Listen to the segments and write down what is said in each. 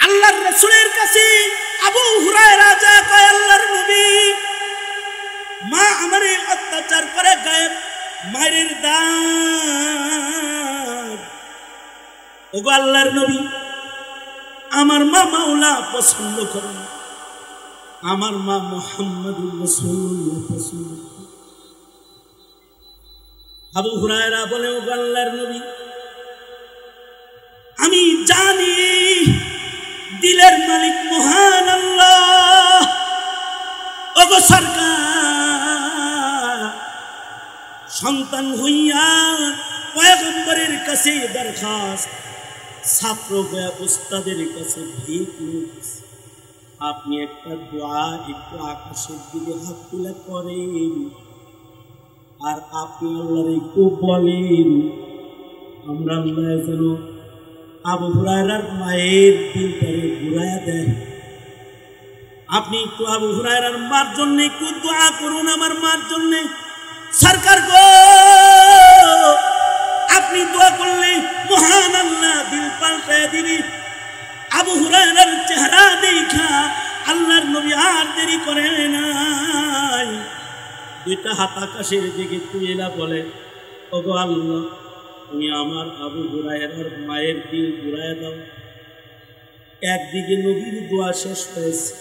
আল্লাহর রাসূলের কাছে আবু হুরায়রা যা কয়, আল্লাহর নবী মা আমারে অত্যাচার করে গায়েব মায়ের দাগ। ওগো আল্লাহর নবী, আমার মা মাওলা পছন্দ করেন, আমার মা মুহাম্মদুর রাসূলুল্লাহ পছন্দ করেন। আবু হুরায়রা বলে, ওগো আল্লাহর নবী, আমি জানি দিলের মালিক মহান আল্লাহ। ওগো সরকার, সন্তান হইয়া পয়গম্বরের কাছে দরখাস্ত, ছাত্র হয়ে উস্তাদের কাছে ভিক নিয়েছে, আপনি একটা দোয়া একটু আকাশের দিকে হাত তুলে করেন, আর আপনি আল্লাহর একটু বলেন, আমরা আল্লাহ যেন আবু হুরায়রার মায়ের দিলটারে ঘুরাইয়া দেন। আপনি একটু আবু হুরায়রার মার জন্য একটু দোয়া করুন, আমার মার জন্য। সরকার গো, আপনি দোয়া করলে মহান আল্লাহ দিল পাল্টায় দিবি। আবু হুরায়রার চেহারা দেখা আল্লাহর নবী আর দেরি করে নাই, দুইটা হাত আকাশের দিকে তুলে বলে, ওগো আল্লাহ, তুমি আমার আবু হুরায়রার মায়ের দিল ঘুরাইয়া দাও। একদিকে নবীর দোয়া শেষ হয়েছে,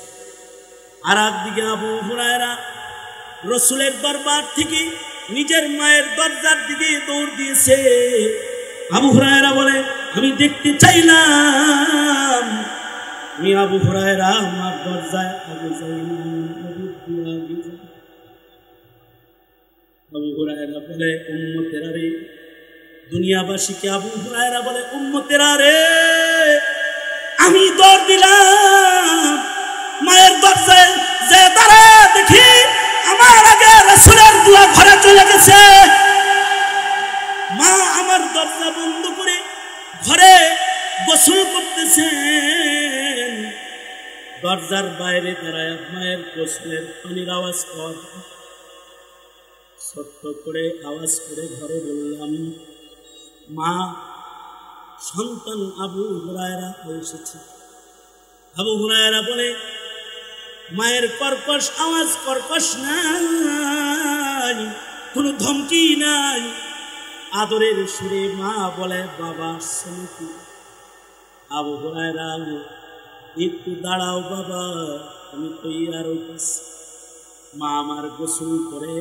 আর একদিকে আবু হুরায়রা রসুলের দরবার থেকে নিজের মায়ের দরজার দিকে দৌড় দিয়েছে। আবু হুরায়রা বলে, আমি দেখতে চাইলাম আমি আবু হুরায়রা আমার দরজায় আগে যাই। আবু হুরায়রা বলে, উম্মতেরা রে, দুনিয়াবাসীকে আবু হুরায়রা বলে, উম্মতেরা রে, আমি দৌড় দিলাম মায়ের দরজায়, যে তারা দেখি আমার আগে রাসূলের দোয়া ঘরে চলে গেছে। মা আমার দরজা বন্ধ করে ঘরে গোসল করতেছেন, দরজার বাইরে দাঁড়ায় মায়ের গোসলের পানির আওয়াজ কর। ছোট্ট করে আওয়াজ করে ঘরে বললাম, মা, সন্তান আবু হুরায়রা এসেছে। আবু হুরায়রা বলে, মায়ের কর্কশ আওয়াজ, কর্কশ নাই, কোনো ধমকি নাই, আদরের সুরে মা বলে, বাবা শুনতি। আবু হুরায়রা, একটু দাঁড়াও বাবা, আমি তৈয়ার হইতেছি। মা আমার গোসল করে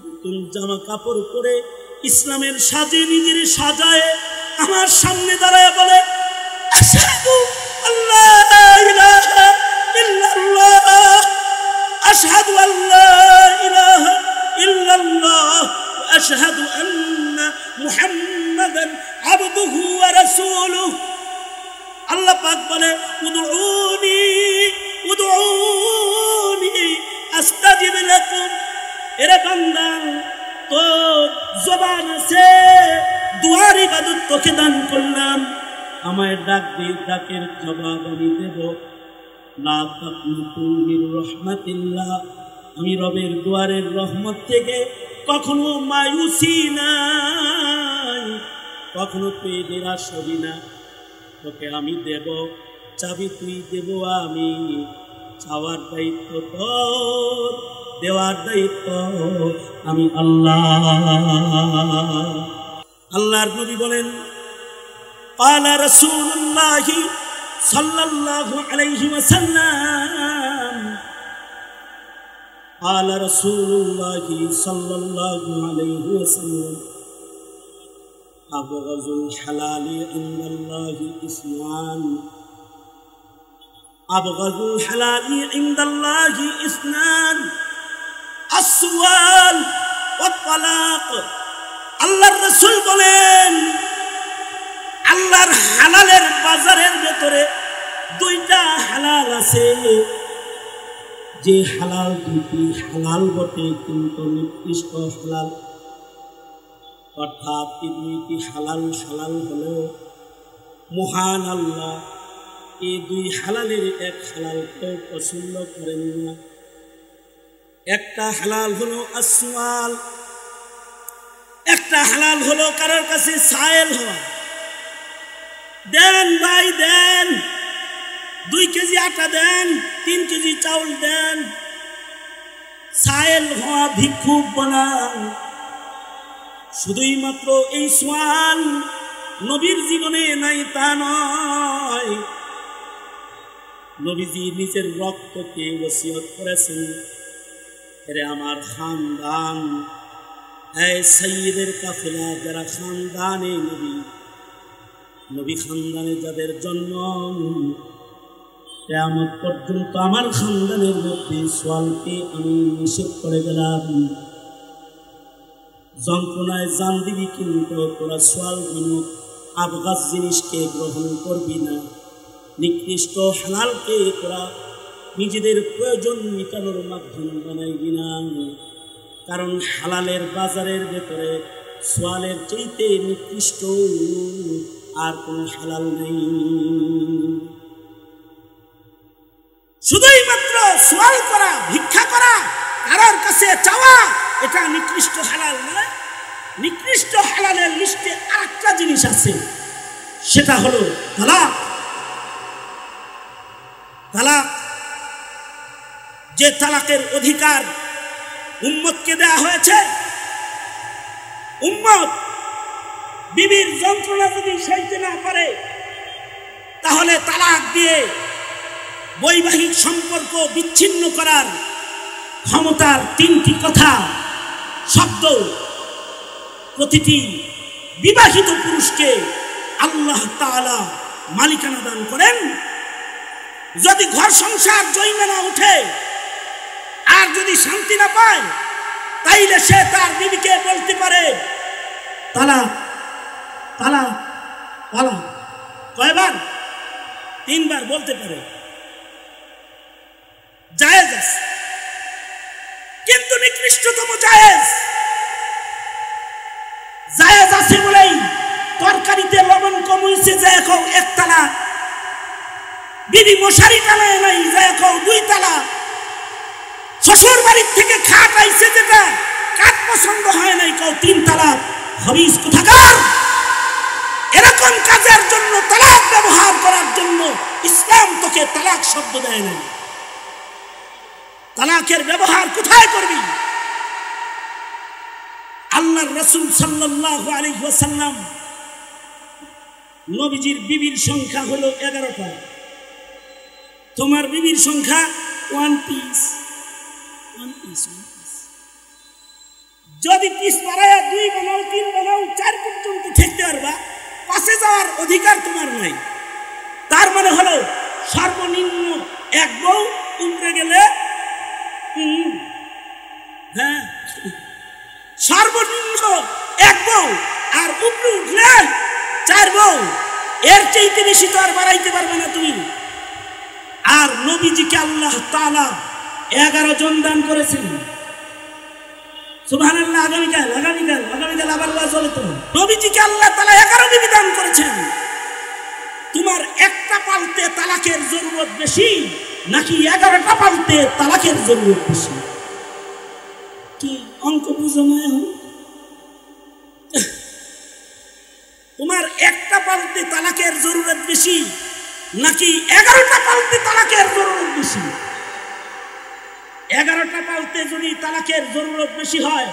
নতুন জামা কাপড় পরে ইসলামের সাজে নিজের সাজায় আমার সামনে দাঁড়ায় বলে, আশহাদু আল্লা ইলাহা ইল্লাল্লাহ, আশহাদু আল্লা ইলাহা ইল্লাল্লাহ, ওয়া আশহাদু আন্না মুহাম্মাদান আবদুহু ওয়া রাসূলুহু। আল্লাহ পাক বলে, উদউনি উদউনি আস্তাজিব লাকুম। এরে বান্দা, তোর জবান আছে, দুয়ার ইবাদত তোকে দান করলাম, আমায় ডাক দিয়ে ডাকের জবাব আমি দেব। লা তাকনাতু মির রাহমাতিল্লাহ, আমি রবের দুয়ারের রহমত থেকে কখনো মায়ুসি নাই, কখনো তুই নিরাশ হবি না। তোকে আমি দেব, চাবি তুই দেব আমি, চাওয়ার দায়িত্ব তোর, দেওয়ার দায়িত্ব আমি আল্লাহ। আল্লাহর নবী বলেন, ক্বালা রাসূলুল্লাহ সাল্লাল্লাহু আলাইহি ওয়াসাল্লাম, ক্বালা রাসূলুল্লাহ সাল্লাল্লাহু আলাইহি ওয়াসাল্লাম, আবগাযুল হালালি ইনদাল্লাহি ইসনান, আবগাযুল হালালি ইনদাল্লাহি ইসনান, আসওয়াল ওয়া তালাক। আল্লাহর রাসূল বলেন, আল্লাহর হালালের বাজারের ভেতরে দুইটা হালাল আছে, যে হালাল দুটি হালাল বটে কিন্তু নির্দিষ্ট হালাল, অর্থাৎ এই দুইটি হালাল হালাল হলেও মহান আল্লাহ এই দুই হালালের এক হালাল কেউ পছন্দ করেন না। একটা হালাল হলো আসওয়াল, একটা হালাল হলো কারোর কাছে সায়েল হওয়া, দেন ভাই দেন, কেজি আটা দেন, 3 কেজি চাউল দেন, সায়েল হওয়া ভিক্ষুক বানান। শুধুই মাত্র এই সোয়াল নবীর জীবনে নাই তা নয়, নবীজি নিজের রক্তকে ওসিয়ত করেছেন, এরে আমার খানদান, এই সাইয়্যিদের কাফেলা যারা খানদানে নবী, নবী খানদানে যাদের জন্ম, কিয়ামত পর্যন্ত আমার খানদানের মধ্যে সোয়ালকে আমি নিষেধ করে গেলাম। যন্ত্রণায় জান দিবি কিন্তু তোরা সোয়াল নামক আবগাজ জিনিসকে গ্রহণ করবি না। নিকৃষ্ট হালালকে তোরা নিজেদের প্রয়োজন মেটানোর মাধ্যম বানাইবি না, কারণ হালালের বাজারের ভেতরে সোয়ালের চাইতে নিকৃষ্ট আর কোনো হালাল নেই। শুধুই মাত্র সোয়াল করা, ভিক্ষা করা, কারোর কাছে চাওয়া, এটা নিকৃষ্ট হালাল নয়। নিকৃষ্ট হালালের লিস্টে আরেকটা জিনিস আছে, সেটা হলো তালাক। তালাক, যে তালাকের অধিকার উম্মতকে দেয়া হয়েছে, উম্মত বিবির যন্ত্রণা যদি সইতে না পারে তাহলে তালাক দিয়ে বৈবাহিক সম্পর্ক বিচ্ছিন্ন করার ক্ষমতার 3টি কথা শব্দ প্রতিটি বিবাহিত পুরুষকে আল্লাহ তাআলা মালিকানা দান করেন। যদি ঘর সংসার জমে না উঠে আর যদি শান্তি না পায়, তাইলে সে তার বিবিকে বলতে পারে তালাক, তালাক, তালাক। কয়বার? 3 বার বলতে পারে, জায়েজ আছে। কিন্তু নিকৃষ্টতম জায়েজ, জায়েজ আছে বলেই তরকারিতে লবণ কম হয়েছে যে এখন 1 তালাক, বিবি মশারি টানায় নাই যে এখন 2 তালাক, শ্বশুর বাড়ির থেকে খাট আইছে যেটা কাঠ পছন্দ হয় নাই কেউ 3 তালাক। হাবিস কোথাকার! এরকম কাজের জন্য, তালাক ব্যবহার করার জন্য ইসলাম তোকে তালাক শব্দ দেয় না। তালাকের ব্যবহার কোথায় করবি? আল্লাহর রাসূল সাল্লাল্লাহু আলাইহি ওয়াসাল্লাম, নবীজির বিবির সংখ্যা হলো 11টা। তোমার বিবির সংখ্যা 1 পিস। যদি পিস বাড়ায়া 2 বানাও, 3 বানাও, 4 পর্যন্ত থাকতে পারবা, 5-এ যাওয়ার অধিকার তোমার নাই। তার মানে হলো সর্বনিম্ন 1 বউ, উপরে গেলে হ্যাঁ সর্বনিম্ন 1 বউ, আর উপরে উঠলে 4 বউ। এর চাইতে বেশি তো আর বাড়াইতে পারবে না তুমি। আর নবীজিকে আল্লাহ তাআলা 11 জন দান করেছেন। সুবহানাল্লাহ। আগামীকাল আবার ওয়াজ হবে তো। নবীজিকে আল্লাহ তাআলা 11 বিবি দান করেছেন। তোমার একটা পালতে তালাকের জরুরত বেশি নাকি 11টা পালতে তালাকের জরুরত বেশি? কি অঙ্ক বুঝো না? তোমার একটা পালতে তালাকের জরুরত বেশি নাকি 11টা পালতে তালাকের জরুরত বেশি? 11টা পালতে যদি তালাকের জরুরত বেশি হয়,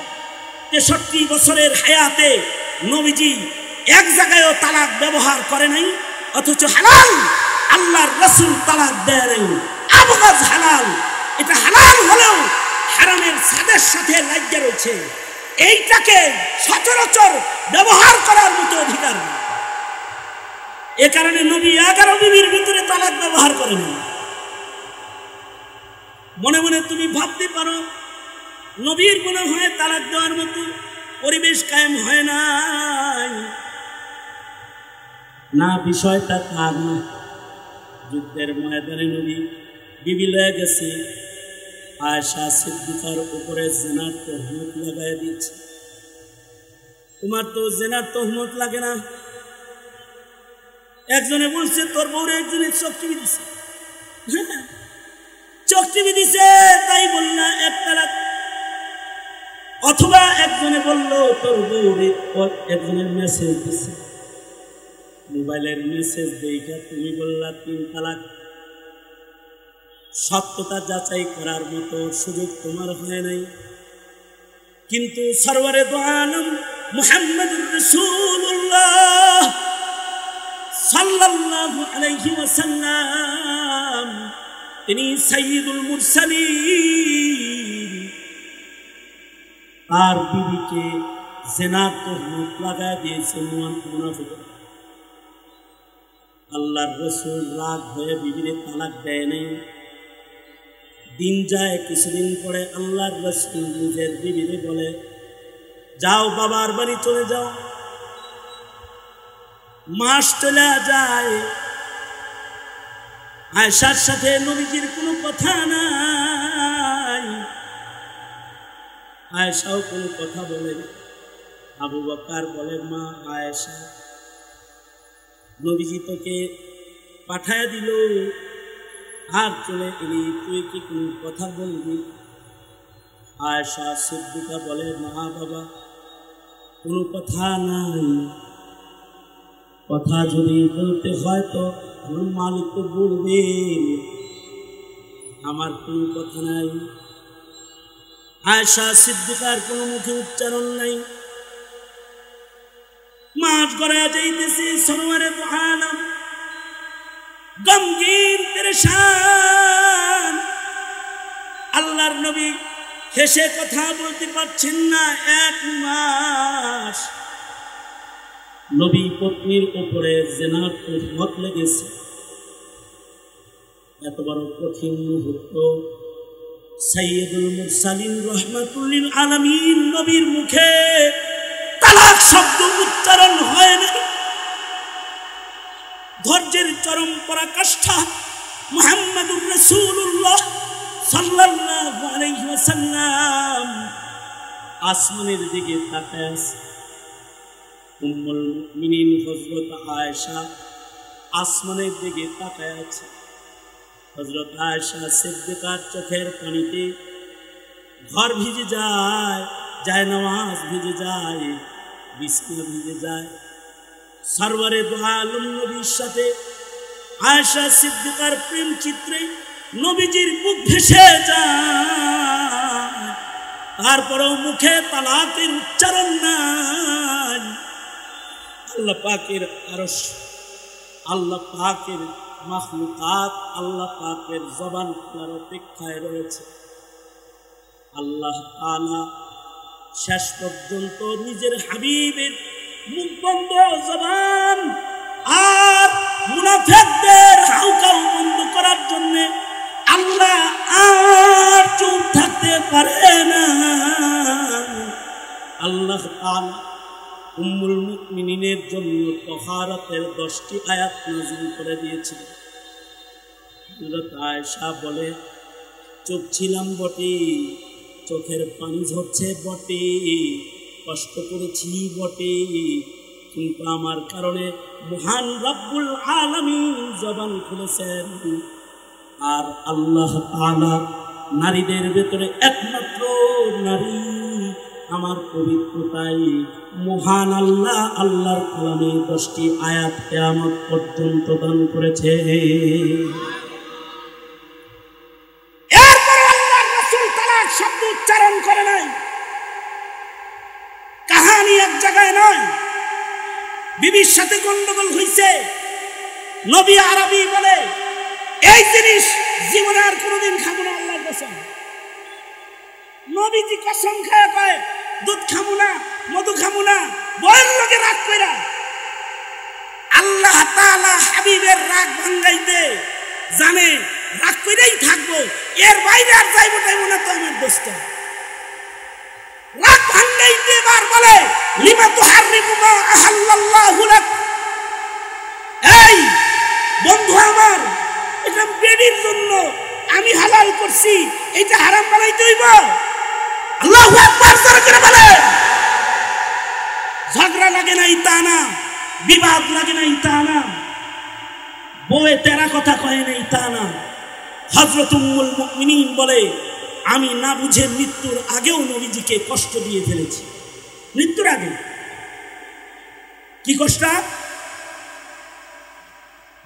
63 বছরের হায়াতে নবীজি এক জায়গায়ও তালাক ব্যবহার করে নাই, অথচ হালাল আল্লাহর রাসূল তালাক দেয় নাই। আবগাজ হালাল, এটা হালাল হলেও হারামের সাদের সাথে লাগিয়ে রয়েছে। এইটাকে সচরাচর ব্যবহার করার মতো অধিকার নেই। এ কারণে নবী 11 বিবির ভিতরে তালাক ব্যবহার করেন। মনে মনে তুমি ভাবতে পারো নবীর মনে হয় তালাক দেওয়ার মতো পরিবেশ কায়েম হয় না, বিষয়টা তা না। যুদ্ধের ময়দানে নবী বিবি লয়ে গেছে, আয়েশা সিদ্দিকার উপরে জিনার তহমত লাগাই দিচ্ছে। তোমার তো জিনার তহমত লাগে না। একজনে বলছে তোর বউরে একজনে চোখ টিপি দিছে, চোখ টিপি দিছে তাই বললা 1 তালাক। অথবা একজনে বলল তোর বউরে একজনের মেসেজ দিছে, মোবাইলের মেসেজ দেখা তুমি বললা 3 তালাক। সত্যতা যাচাই করার মতো সুযোগ তোমার হয় নাই। কিন্তু সরওয়ারে দো আলম মুহাম্মদুর রাসূলুল্লাহ সাল্লাল্লাহু আলাইহি ওয়াসাল্লাম তিনি সাইয়্যিদুল মুরসালিন, তার বিবিকে জিনার তুহমত লাগায় দিয়েছে মুনাফিক। আল্লাহর রাসূল রাগ হয়ে বিবিরে তালাক দেয় নাই। দিন যায়, কিছুদিন পরে আল্লাহর রাসূল নিজের বিবিরে বলে, যাও বাবার বাড়ি চলে যাও। মাস চলে যায়, আয়েশার সাথে নবীজির কোনো কথা নাই, আয়েশাও কোনো কথা বলে না। আবু বকর বলে, মা আয়েশা, নবীজি তোকে পাঠায় দিল আর চলে এলি, তুই কি কোনো কথা বলবি? আয়েশা সিদ্দিকা বলে, না বাবা, কোনো কথা নাই। কথা যদি বলতে হয় তো আমার মালিক তো বলবেন, আমার কোনো কথা নাই। আয়েশা সিদ্দিকার কোনো মুখে উচ্চারণ নাই। মাস গড়ায় যাইতেছে, সরওয়ারে দো আলম গমগীন পেরেশান। আল্লাহর নবী হেসে কথা বলতে পারছেন না। 1 মাস নবী পত্নীর উপরে জিনার তুহমত লেগেছে। এত বড় কঠিন মুহূর্ত সাইয়্যিদুল মুরসালিন রাহমাতুল লিল আলামিন নবীর মুখে তালাক শব্দ উচ্চারণ হয় না। ধৈর্যের চরম পরাকাষ্ঠা মুহাম্মদুর রাসূলুল্লাহ সাল্লাল্লাহু আলাইহি ওয়াসাল্লাম আসমানের দিকে তাকায় আছে। উম্মুল মুমিনিন হযরত আয়েশা আসমানের দিকে তাকায় আছে। হযরত আয়েশা সিদ্দিকার চোখের পানিতে ঘর ভিজে যায়, জায়নামাজ ভিজে যায়, বিছানা ভিজে যায়। সরওয়ারে দো আলম নবীর সাথে আয়েশা সিদ্দিকার প্রেম চিত্রে নবীজির মুখ ভেসে যায়, তারপরেও মুখে তালাকের উচ্চারণ নাই। আল্লাহ পাকের আরশ, আল্লাহ পাকের মাখলুকাত আল্লাহ পাকের জবান খোলার অপেক্ষায় রয়েছে। আল্লাহ তাআলা শেষ পর্যন্ত নিজের হাবিবের মুখ বন্ধ জবান আর মুনাফিকদের হাউকাউ বন্ধ করার জন্য আল্লাহ আর চুপ থাকতে পারে না। আল্লাহ তাআলা উম্মুল মুমিনিনের জন্য তাহারাতের 10টি আয়াত নাযিল করে দিয়েছিলেন। হযরত আয়েশা বলে, চুপ ছিলাম বটে, চোখের পানি ঝরছে বটে, কষ্ট করেছি বটে, কিন্তু আমার কারণে মহান রব্বুল আলামিন জবান খুলেছেন। আর আল্লাহ তাআলা নারীদের ভেতরে একমাত্র নারী আমার পবিত্রতাই মহান আল্লাহ আল্লাহর কালামে 10টি আয়াত কিয়ামত পর্যন্ত দান করেছে। এরপর আল্লাহর রাসূল তালাক শব্দ উচ্চারণ করে নাই। কাহিনী এক জায়গায় নয়, বিবির সাথে গন্ডগোল হইছে। নবী আরবি বলে, এই জিনিস জীবনে আর কোনোদিন খাবো না আল্লাহর কসম। নবীজি কসম খায় কয়, দুধ খাবো না, মধু খাবো না, বয়ের লোকে রাগ কইরা। আল্লাহ তাআলা হাবিবের রাগ ভাঙ্গাইতে জানে, রাগ কইরাই থাকবো, এর বাইরে আর যাইবো টাইবো না তো আমার দোস্ত। রাগ ভাঙ্গাইতে এবার বলে, লিমা তুহাররিমু মা আহাল্লাল্লাহু লাক। এই বন্ধু আমার, এটা বেডির জন্য আমি হালাল করছি, এটা হারাম বানাইতে হইব? আল্লাহু আকবার জোরে করে বলে। ঝগড়া লাগে নাই তা না, বিবাদ লাগে নাই তা না, বউয়ে তেরা কথা কয় নাই তা না। হযরত উম্মুল মুমিনিন বলে, আমি না বুঝে মৃত্যুর আগেও নবীজিকে কষ্ট দিয়ে ফেলেছি। মৃত্যুর আগে কি কষ্ট?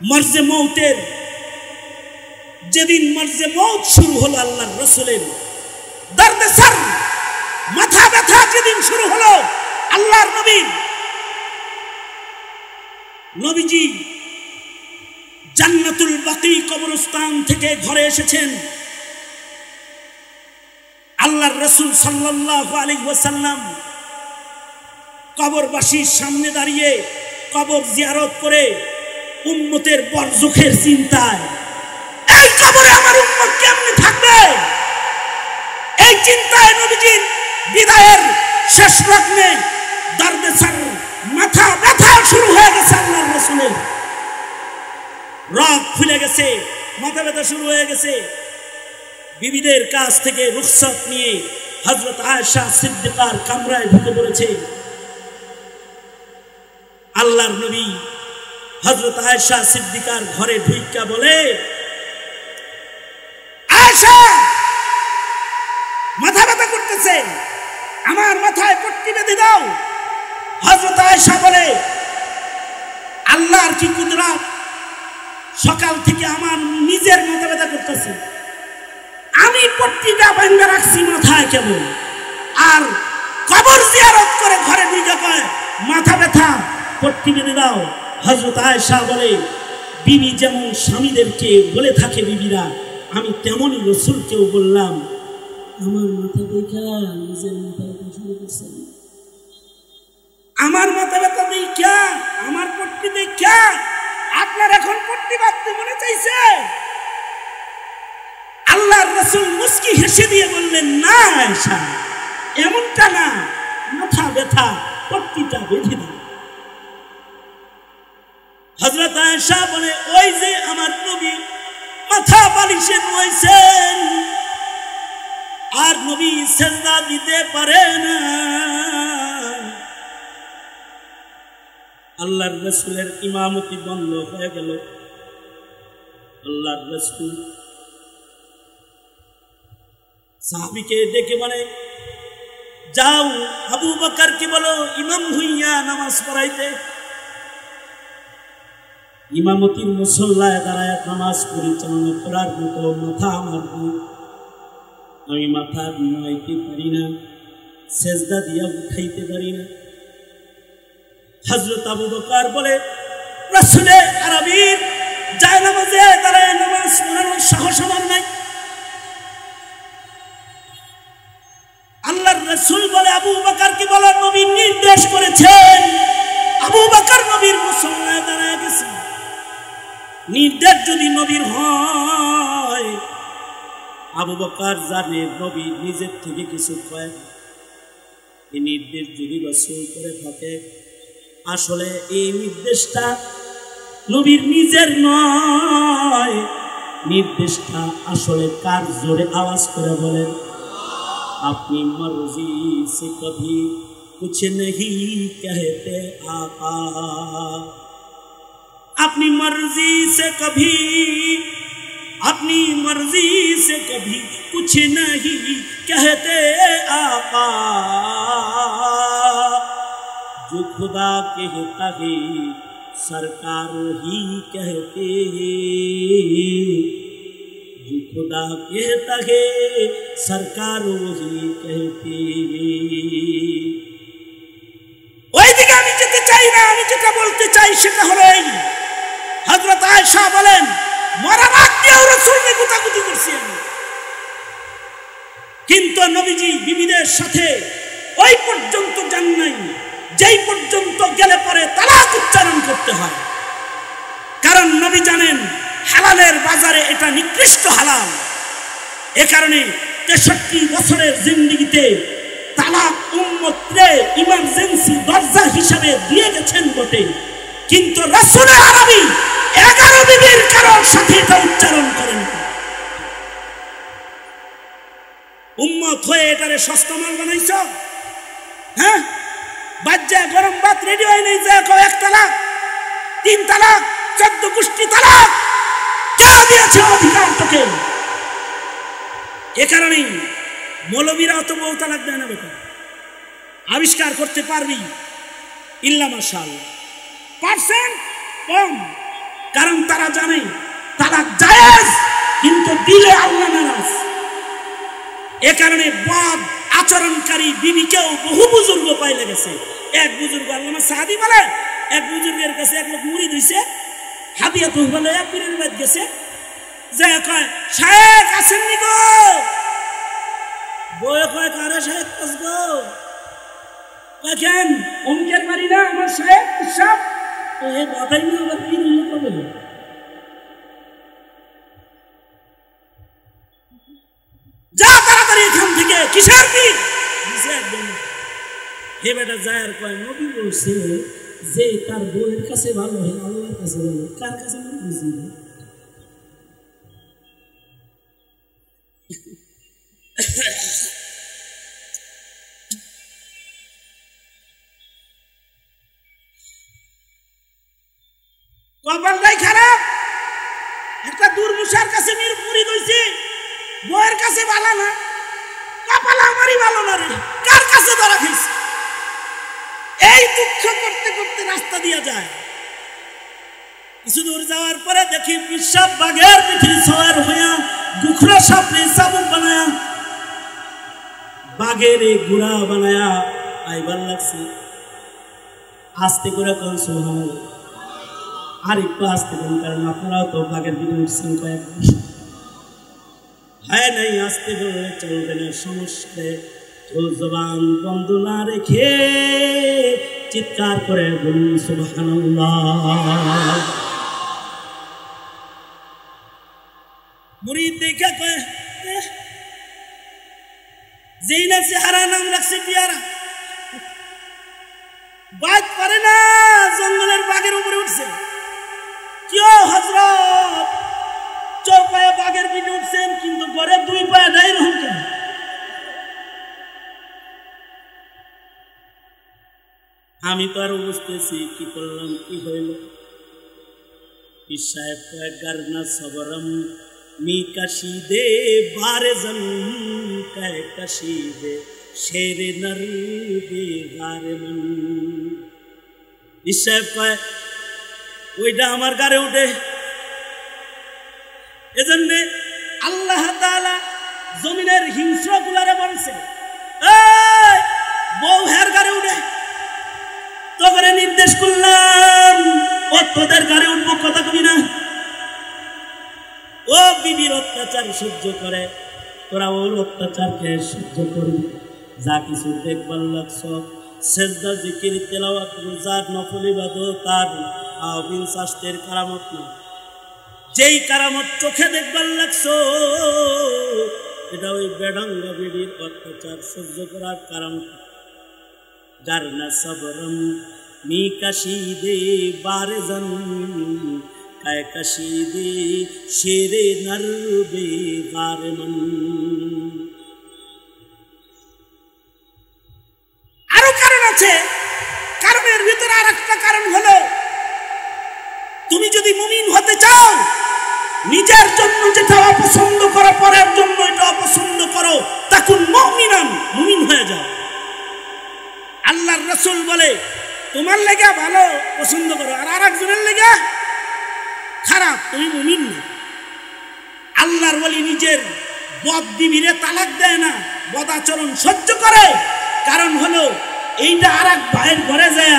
মরজে মৌতের যেদিন মর্জে মৌত শুরু হলো আল্লাহর রাসূলের, দর্দে সর মাথা ব্যথা যেদিন শুরু হলো আল্লাহর নবীজি জান্নাতুল বাকি কবরস্থান থেকে ঘরে এসেছেন। আল্লাহর রাসূল সাল্লাল্লাহু আলাইহি ওয়াসাল্লাম কবরবাসীর সামনে দাঁড়িয়ে কবর জিয়ারত করে উম্মতের বরজখের চিন্তায়, এই কবরে আমার উম্মত কেমনে থাকবে, এই চিন্তায় নবীজির বিদায়ের শেষ লগ্নে দর্দে সর মাথা ব্যথা শুরু হয়ে গেছে। আল্লাহর রাসূলের রগ ফুলে গেছে, মাথা ব্যথা শুরু হয়ে গেছে। বিবিদের কাছ থেকে রুখসাত নিয়ে হযরত আয়েশা সিদ্দিকার কামরায় ঢুকে পড়েছে। আল্লাহর নবী হযরত আয়েশা সিদ্দিকার ঘরে ঢুইকা বলে, আয়েশা মাথা ব্যথা করতেছে, আমার মাথায় পট্টি বেঁধে দাও। হযরত আয়েশা বলে, আল্লাহর কি কুদরত, সকাল থেকে আমার নিজের মাথা ব্যথা করতেছে, আমি পট্টিটা বাঁধা রাখছি মাথায় কেবল, আর কবর জিয়ারত করে ঘরে ঢুকে কয় মাথা ব্যথা পট্টি বেঁধে দাও। হযরত আয়েশা বলে, বিবি যেমন স্বামীদেরকে বলে থাকে বিবিরা, আমি তেমনই রাসূলকেও বললাম, আমার মাথা দেখা নিজের মাথা ব্যথা শুরু করছে, আমার মাথা ব্যথা দেখা, আমার পট্টি দেখা আপনার এখন পট্টি বাঁধতে মনে চাইছে? আল্লাহর রাসূল মুস্কি হেসে দিয়ে বললেন, না আয়েশা, এমনটা না, মাথা ব্যথা পট্টিটা বেঁধে দাও। হযরত আয়েশা বলে, ওই যে আমার নবী মাথা বালিশে রয়েছেন আর নবী সিজদা দিতে পারে না। আল্লাহর রাসূলের ইমামতি বন্ধ হয়ে গেল। আল্লাহর রাসূল সাহাবীকে ডেকে বলে, যাও আবু বকরকে বলো ইমাম হইয়া নামাজ পড়াইতে। ইমামতির মুসল্লায় দাঁড়ায় নামাজ পরিচালনা করার মতো মাথা আমার নেই, আমি মাথা নামাইতে পারি না, সেজদা দিয়া উঠাইতে পারি না। হযরত আবু বকর বলে, রাসূলে আরবীর যায় নামাজে দাঁড়ায় নামাজ পড়ানোর সাহস আমার নাই। আল্লাহর রাসূল বলে, আবু বকরকে বলো নবী নির্দেশ করেছেন। আবু বকর নবীর মুসল্লায় দাঁড়ায় গেছে। নির্দেশ যদি নবীর হয়, আবু বকর জানে নবী নিজের থেকে কিছু কয়, এই নির্দেশ যদি রাসূল করে থাকে, আসলে এই নির্দেশটা নবীর নিজের নয়, নির্দেশটা আসলে কার? জোরে আওয়াজ করে বলেন, अपनी मर्जी से कभी कुछ नहीं कहते आका, अपनी मर्जी से कभी, अपनी मर्जी से कभी कुछ नहीं कहते आका, जो खुदा कहता है सरकार ही कहते हैं, जो खुदा कहता है सरकार ही कहते हैं। ওই দিকে আমি যেতে চাই না, আমি যেটা বলতে চাই সেটা হলো এই, হযরত আয়েশা বলেন, মরার আগ দিয়েও রাসূলকে গুতাগুতি করছি আমি, কিন্তু নবীজি বিবিদের সাথে ওই পর্যন্ত যান নাই যেই পর্যন্ত গেলে পরে তালাক উচ্চারণ করতে হয়। কারণ নবী জানেন হালালের বাজারে এটা নিকৃষ্ট হালাল। এ কারণে 63 বছরের জিন্দেগিতে তালাক উম্মতরে ইমার্জেন্সি দরজা হিসাবে দিয়ে গেছেন বটে, কিন্তু রাসূলে আরবী 11 বিবির কারোর সাথে এটা উচ্চারণ করেন। উম্মত হয়ে এটারে সস্তা মাল বানাইছ, হ্যাঁ? বাজ্যা গরম ভাত রেডি হয় নাই যে কয় 1 তালাক, 3 তালাক, 14 গোষ্ঠী তালাক, কে দিয়েছে অধিকার তোকে? এ কারণেই মৌলবীরা তো বউ তালাক দেয় না বেটা, আবিষ্কার করতে পারবি ইল্লা মাশাআল্লাহ পার্সেন্ট কম, কারণ তারা জানে তালাক জায়েজ, কিন্তু দিলে আল্লাহ নারাজ। এ কারণে বদ আচরণকারী বিবিকেও বহু বুজুর্গ পাইলে গেছে। এক বুজুর্গ আল্লামা সাদি বলে, এক বুজুর্গের কাছে এক লোক মুড়ি দিছে, হাদিয়া তো বলে এক পীরের বাদ গেছে, যে কয় শায়েখ আসেননি গো, বয়ে কয় কারে শায়েখ কাজ গো, কেন অঙ্কের বাড়ি না আমার শায়েখ সব এ বাধাই না আবার পীর হইলে কবে যা তাড়াতাড়ি এখান থেকে, কিসের পীর একদম। হে বেটা যায় আর কয় নবী বলছে যে তার বউয়ের কাছে ভালো হয় আল্লাহর কাছে ভালো, কার কাছে বুঝি না। কপালটাই খারাপ, একটা দুর্মুষার কাছে মুড়ি দইছে, বউয়ের কাছে ভালো না, কপাল আমারই ভালো না রে, কার কাছে ধরা খাইছে। এই দুঃখ করতে করতে রাস্তা দিয়ে যায়, কিছু দূর যাওয়ার পরে দেখি পিসাব বাঘের পিঠে সওয়ার হইয়া গুখরা সাপড়ে চাবুক বানায়া বাঘের গুড়া বানায়া আইবার লাগছে। আস্তে করে কোন সুবহানাল্লাহ, আর একটু আস্তে করুন, কারণ আপনারাও তো বাঘের পিঠে উঠছেন কয়েক হ্যাঁ নাই, আস্তে বলে চলবে না, সমস্যা। ও জবান বন্ধ না রেখে চিৎকার করে বলুন সুবহানাল্লাহ। মুরিদ দেখা কয় যেই না চেহারা নাম রাখছে পিয়ারা, বাদ পারে না, জঙ্গলের বাঘের উপরে উঠছে। কেউ হযরত চৌপায়ে বাঘের পিঠে উঠছেন, কিন্তু ঘরে দুই পায়ে নাই রহম কেন? আমি তো আরো বুঝতেছি কি করলাম, কি হইল। সাহেব গারনা সবরম মি কাশি দে বারে জন কায় কাশি দে শেরে নর বে গারে মন। সাহেব কয় ওইটা আমার গারে উঠে, এজন্য আল্লাহ তাআলা জমিনের হিংস্র গুলারে বলছে বউ হের গারে উঠে, তোকে নির্দেশ করলাম ও তোদের গাড়ি উঠবো, কথা কবি না। ও বিবির অত্যাচার সহ্য করে, তোরা ওর অত্যাচারকে সহ্য করবি। যা কিছু দেখবার লাগছ, সেজদা জিকির তেলাওয়াত রোজার নফল ইবাদত তার আবিন শাস্ত্রের কারামত না। যেই কারামত চোখে দেখবার লাগছ এটা ওই বেডাঙ্গা বিবির অত্যাচার সহ্য করার কারামত। গারনা সবরম মি কাশিদে বারে জন কায় কাশিদে শেরে নরবে গারে মন। আরো কারণ আছে, কারণের ভিতরে আর একটা কারণ হলো তুমি যদি মুমিন হতে চাও, নিজের জন্য যেটা অপছন্দ করো পরের জন্য এটা অপছন্দ করো, তখন মুমিনান, মুমিন হয়ে যাও। আল্লাহর রাসূল বলে তোমার লেগে ভালো পছন্দ করো, আর আরেকজনের লেগে খারাপ, তুমি মুমিন না। আল্লাহর ওলি নিজের বদ বিবিরে তালাক দেয় না, বদ আচরণ সহ্য করে। কারণ হলো এইটা আরেক ভাইয়ের ঘরে যায়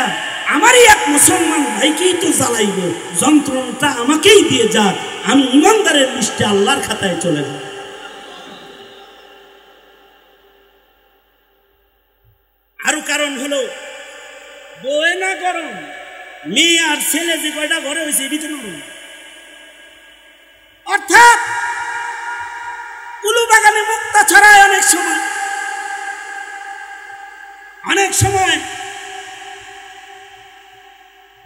আমারই এক মুসলমান ভাইকেই তো জ্বালাইব, যন্ত্রণাটা আমাকেই দিয়ে যাক, আমি ইমানদারের লিস্টে আল্লাহর খাতায় চলে যাব। আরো কারণ হলো বউয়ে না গরম, মেয়ে আর ছেলে যে কয়টা ঘরে হয়েছে এটি তো নরম। অর্থাৎ কুলু বাগানে মুক্তা ছড়ায় অনেক সময়, অনেক সময়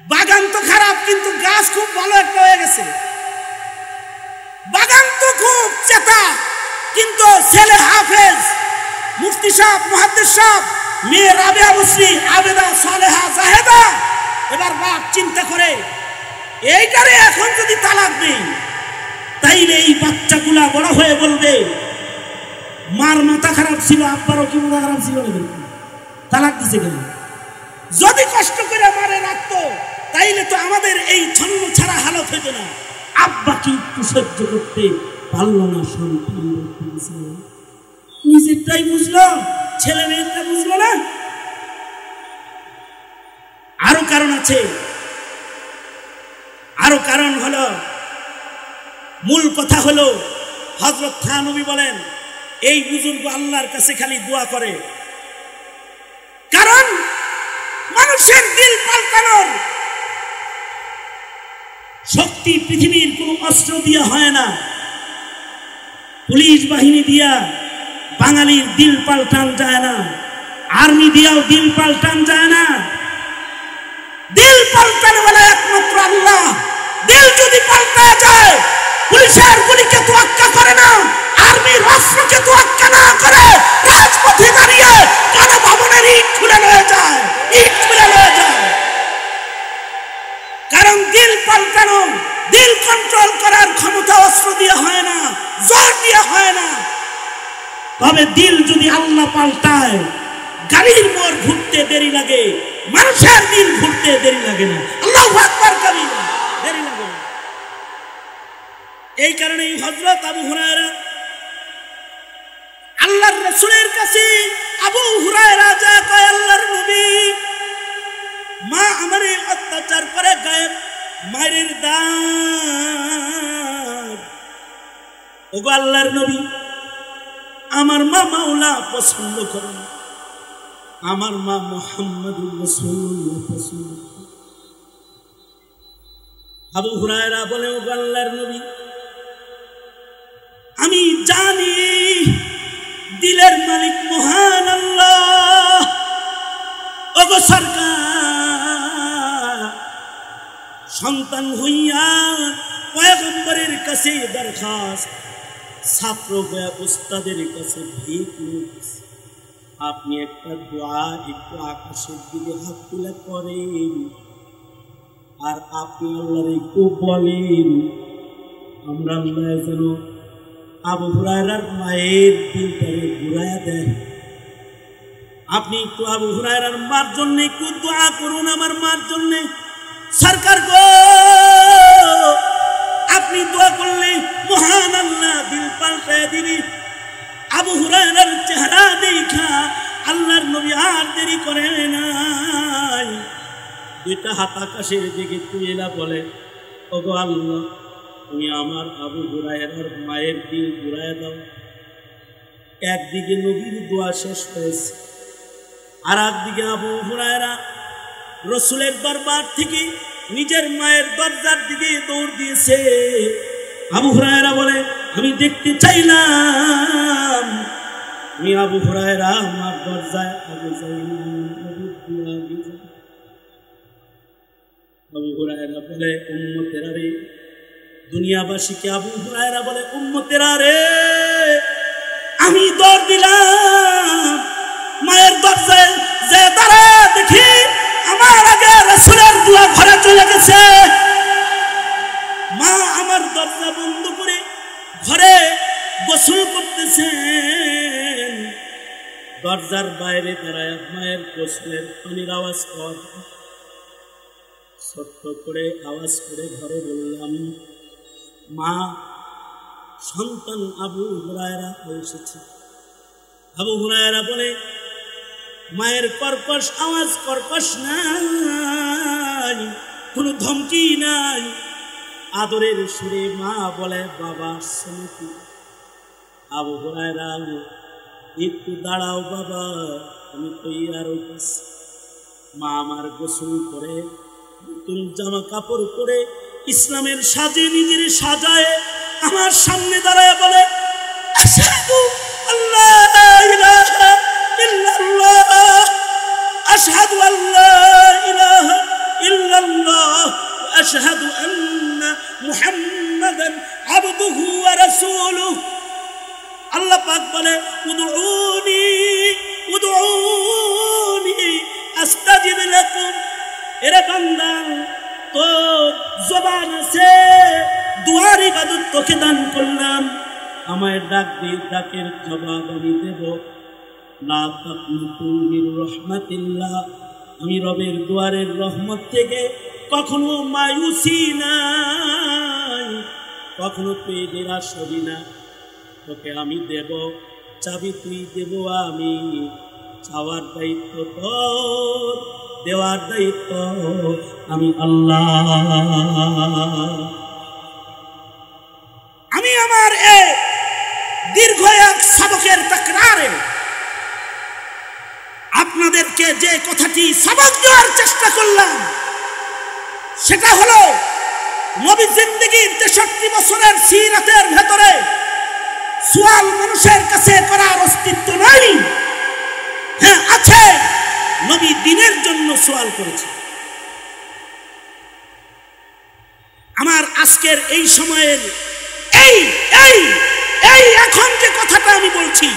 বাগান তো খারাপ কিন্তু গাছ খুব ভালো একটা হয়ে গেছে। বাগান তো খুব চেতা কিন্তু ছেলে হাফেজ, মুফতি সাহেব, মুহাদ্দিস সাহেব, মেয়ে রাবিয়া মুসরি, আবেদা, সালেহা, জাহেদা। এবার বাপ চিন্তা করে এইটারে এখন যদি তালাক দেই তাইলে এই বাচ্চাগুলা বড় হয়ে বলবে মার মাথা খারাপ ছিল, আব্বারও কি মাথা খারাপ ছিল, তালাক দিছে কেন? যদি কষ্ট করে মারে রাখতো তাইলে তো আমাদের এই ছন্ন ছাড়া হালত হইতো না। আব্বা কি একটু সহ্য করতে পারল না সন্তান। নিজেরটাই বুঝলো, ছেলে মেয়েটা বুঝলো না। আরো কারণ আছে, আরো কারণ হলো, মূল কথা হলো হযরত থানবী বলেন এই বুজুর্গ আল্লাহর কাছে খালি দোয়া করে, কারণ মানুষের দিল পাল্টানোর শক্তি পৃথিবীর কোন অস্ত্র দিয়া হয় না। পুলিশ বাহিনী দিয়া বাঙালির দিল পাল্টান যায় না, আর্মি দিয়াও দিল পাল্টান যায় না। দিল পাল্টানো বলে একমাত্র আল্লাহ। দিল যদি পাল্টা যায়, পুলিশের গুলিকে তোয়াক্কা করে না, আর্মির অস্ত্রকে তোয়াক্কা না করে রাজপথে দাঁড়িয়ে কারা ভবনের ইট খুলে লয়ে যায়, ইট খুলে লয়ে যায়। কারণ দিল পাল্টানো, দিল কন্ট্রোল করার ক্ষমতা অস্ত্র দিয়ে হয় না, জোর দিয়ে হয় না। তবে দিল যদি আল্লাহ পাল্টায়, গাড়ির মোড় ঘুরতে দেরি লাগে, মানুষের দিল ঘুরতে দেরি লাগে না। আল্লাহু আকবার কাবীরা, দেরি লাগে না। এই কারণেই হযরত আবু হুরায়রা আল্লাহর রাসূলের কাছে, আবু হুরায়রা যা কয়, আল্লাহর নবী মা আমারে অত্যাচার করে, গায়েব মায়ের দাগ। ওগো আল্লাহর নবী, আমার মা মাওলা পছন্দ করে না, আমার মা মুহাম্মদুর রাসূলুল্লাহ পছন্দ করে। আবু হুরায়রা বলে, ওগো আল্লাহর নবী, আমি জানি দিলের মালিক মহান আল্লাহ। ওগো সরকার, সন্তান হইয়া পয়গম্বরের কাছে দরখাস্ত, ছাত্র হইয়া উস্তাদের কাছে ভিক নিয়েছে, আপনি একটা দোয়া একটু আকাশের দিকে হাত তুলে করেন, আর আপনি আল্লাহর একটু বলেন, আমরা আল্লাহ যেন আবু হুরায়রার মায়ের দিলটারে ঘুরাইয়া দেয়। আপনি একটু আবু হুরায়রার মার জন্য একটু দোয়া করুন, আমার মার জন্য। সরকার গো, আপনি দোয়া করলে মহান আল্লাহ দিল পাল্টায় দিবি। আবু হুরায়রার চেহারা দেখা আল্লাহর নবী আর দেরি করে নাই, দুইটা হাত আকাশের দিকে তুলে বলে, ওগো আল্লাহ, তুমি আমার আবু হুরায়রার মায়ের দিল ঘুরাইয়া দাও। একদিকে নবীর দোয়া শেষ হয়েছে, আর একদিকে আবু হুরায়রা রাসূলের দরবার থেকে নিজের মায়ের দরজার দিকে দৌড় দিয়েছে। আবু হুরায়রা বলে, আমি দেখতে চাইলাম আমি আবু হুরায়রা আমার দরজায় আগে যাই। আবু হুরায়রা বলে, উম্মতেরা রে, দুনিয়াবাসীকে আবু হুরায়রা বলে, উম্মতেরা রে, আমি দৌড় দিলাম মায়ের দরজায়, যে দাঁড়ায় দেখি আমার আগে রাসূলের দোয়া ঘরে চলে গেছে। মা আমার দরজা বন্ধ করে ঘরে গোসল করতেছেন, দরজার বাইরে দাঁড়ায় মায়ের গোসলের পানির আওয়াজ কর। ছোট্ট করে আওয়াজ করে ঘরে বললাম, মা, সন্তান আবু হুরায়রা এসেছে। আবু হুরায়রা বলে, মায়ের কর্কশ আওয়াজ, কর্কশ নাই, কোনো ধমকি নাই, আদরের সুরে মা বলে, বাবা শুনতি। আবু হুরায়রা, একটু দাঁড়াও বাবা, আমি তৈয়ার হইতেছি। মা আমার গোসল করে নতুন জামা কাপড় পরে ইসলামের সাজে নিজের সাজায় আমার সামনে দাঁড়ায় বলে, আশহাদু আল্লা ইলাহা ইল্লাল্লাহ, আশহাদু আল্লা ইলাহা ইল্লাল্লাহ, আশহাদু আন্না মুহাম্মাদান আবদুহু ওয়া রাসূলুহু। আল্লাহ পাক বলে, উদউনি উদউনি আস্তাজিব লাকুম। এরে বান্দা, তোর জবান আছে, দুয়ার ইবাদত তোকে দান করলাম, আমায় ডাক দিয়ে ডাকের জবাব আমি দেব। লা তাকনাতু মির রাহমাতিল্লাহ, আমি রবের দুয়ারের রহমত থেকে কখনো মায়ুসি নাই। কখনো তুই নিরাশ হবি না, তোকে আমি দেব, চাবি তুই দেব আমি, চাওয়ার দায়িত্ব তোর, দেওয়ার দায়িত্ব আমি আল্লাহ। আমি আমার এই দীর্ঘ এক সবকের তাকরারে আপনাদেরকে যে কথাটি সবক দেওয়ার চেষ্টা করলাম সেটা হলো নবী জিন্দেগীর 63 বছরের সিরাতের ভেতরে সুয়াল মানুষের কাছে করার অস্তিত্ব নাই। হ্যাঁ আছে, নবী দিনের জন্য সুয়াল করেছে। আমার আজকের এই সময়ের এই এই এই এখন যে কথাটা আমি বলছি,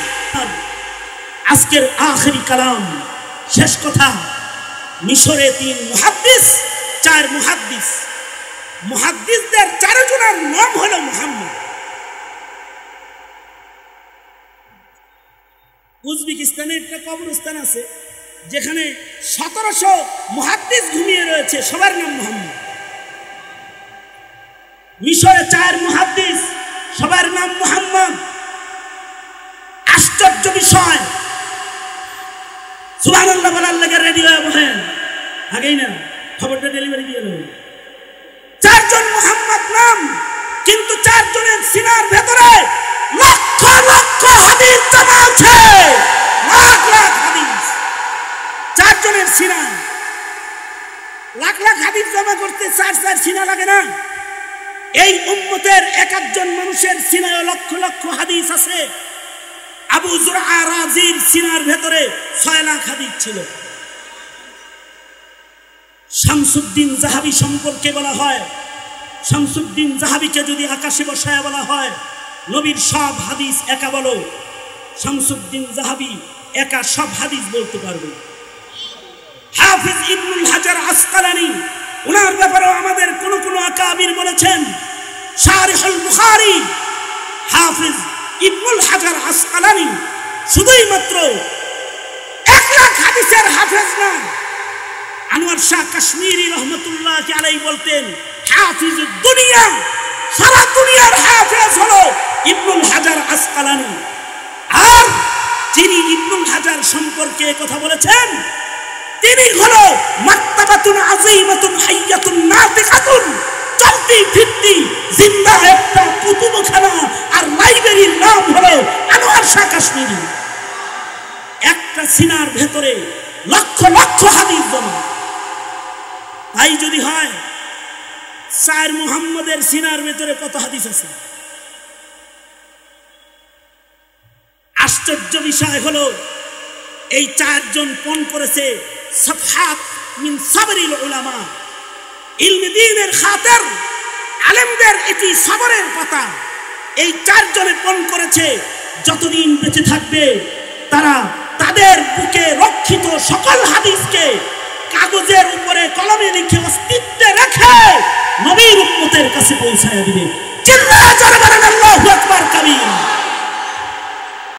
আজকের আখেরি কালাম, শেষ কথা। মিশরে 3 মুহাদ্দিস, 4 মুহাদ্দিস, মুহাদ্দিসদের 4 জনের নাম হলো মুহাম্মদ। উজবেকিস্তানে একটা কবরস্থান আছে যেখানে 1700 মুহাদ্দিস ঘুমিয়ে রয়েছে, সবার নাম মুহাম্মদ। মিশরে 4 মুহাদ্দিস, সবার নাম মুহাম্মদ। আশ্চর্য বিষয়, সুবহানাল্লাহ বলার লাগে রেডি হয়ে বলেন, আগেই না খবরটা ডেলিভারি দিয়ে দেবেন। 4 জন মুহাম্মদ নাম, কিন্তু 4 জনের সিনার ভেতরে লক্ষ লক্ষ হাদিস জমা আছে, লাখ লাখ হাদিস। 4 জনের সিনা, লাখ লাখ হাদিস জমা করতে 4 সিনা লাগে না? এই উম্মতের এক একজন মানুষের সিনায় লক্ষ লক্ষ হাদিস আছে। আবু যুরআ রাজির সিনার ভেতরে 6 লাখ হাদিস ছিল। শামসুদ্দিন জাহাবি সম্পর্কে বলা হয়, শামসুদ্দিন জাহাবিকে যদি আকাশে বসায় বলা হয় নবীর সব হাদিস একা বলো, শামসুদ্দিন জাহাবি একা সব হাদিস বলতে পারবে। হাফিজ ইবনুল হাজার আসকালানি, ওনার ব্যাপারেও আমাদের কোন কোন আকাবির বলেছেন, শারিহুল বুখারী হাফিজ ইবনুল হাজার আসকালানি শুধুই মাত্র 1 লাখ হাদিসের হাফেজ না। আনোয়ার শাহ কাশ্মীরি রহমতুল্লাহ আলাইহি বলতেন, হাফিজুদ দুনিয়া, সারা দুনিয়ার হাফেজ হলো ইবনুল হাজার আসকালানি। আর যিনি ইবনুল হাজার সম্পর্কে কথা বলেছেন তিনি হলো মাক্তাবাতুন আযীমাতুন হাইয়াতুন নাতিকাতুন, চলতি ফিরতি জিন্দা একটা কুতুবখানা, আর লাইব্রেরির নাম হলো আনোয়ার শাহ কাশ্মীরি। একটা সিনার ভেতরে লক্ষ লক্ষ হাদিস জমা। তাই যদি হয় 4 মুহাম্মদের সিনার ভেতরে কত হাদিস আছে? আশ্চর্য বিষয় হলো এই 4 জন পণ করেছে সাফহাত মিন সাবরিল উলামা, ইলমে দ্বীনের খাতির আলেমদের এটি সবরের পাতা। এই 4 জনে পণ করেছে যতদিন বেঁচে থাকবে তারা তাদের বুকে রক্ষিত সকল হাদিসকে কাগজের উপরে কলমে লিখে অস্তিত্বে রেখে নবীর উম্মতের কাছে পৌঁছায় দিবে।